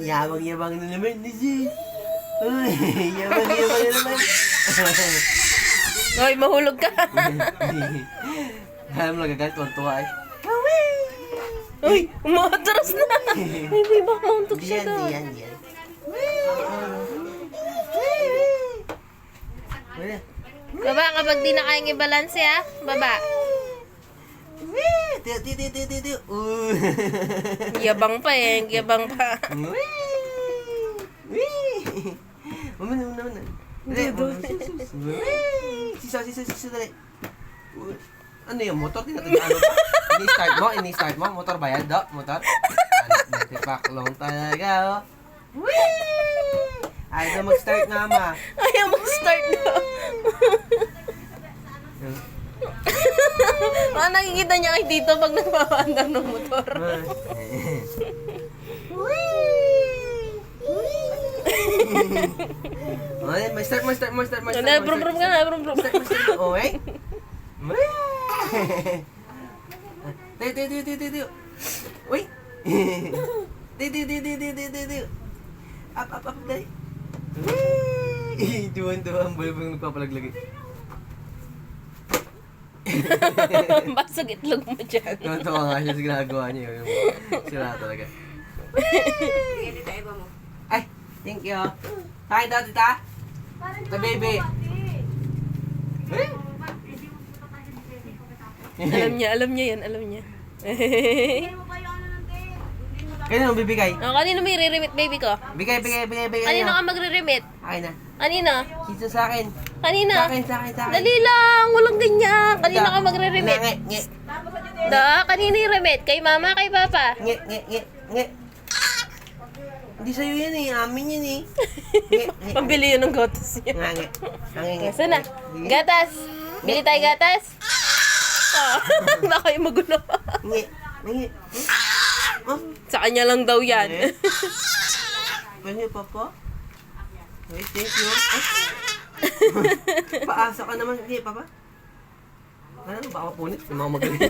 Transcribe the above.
Yabang-yabang na naman ni Sis. Uy, yabang-yabang na naman. Hoy, mahulog ka. Alam mo, nagagalit, tuwan-tuwa eh. Uy, umatras na. Ay, baka mauntog siya doon. Diyan. Baba, kapag di na kayang i-balance ha. Baba. Tiyo. Yabang pa eh. Yabang pa. Muna. Sisa, dali. Ano yung motor? Tinatagano pa? Ini-start mo? Motor ba yan? Motor? Natipaklong talaga, oh. Ayaw mag-start na, ma. Ayaw mag-start na. Nakikita niya kay Tito pag nagpapaandar ng motor. May start mo. Brum-brum ka na, brum-brum. Oh, eh? Tiyo. Uy! Tiyo. Up, dali. Tuwan-tuwa ang balabang nagpapalaglagay. Basag itlog mo dyan. Tuwan-tuwa nga siya sa ginagawa niya. Sira talaga. Ay, thank you. Hi, tita. Ta baby. Alam niya yan. Kanino bibigay? Oh, kanino may re-remit baby ko? Bigay. Kanino ka magre-remit? Akin na. Kanino? Sisa sa akin. Kanina? Sa akin. Dali lang, walang ganyan. Kanino ka magre-remit? Nge. Kanino yung remit? Kay mama, kay papa? Nge. Hindi sa'yo yan eh. Amin yan eh. Nge. Pambili yun ng gatas niya. Nge. Saan na? Gatas! Bili tayo gatas? Baka yung magulo. Nge. Oh, Sa kanya lang daw yan. pwede papa? Wait, thank you. Paasa ka naman. Hindi, papa. Ano, baka punit. Yung mga magaling.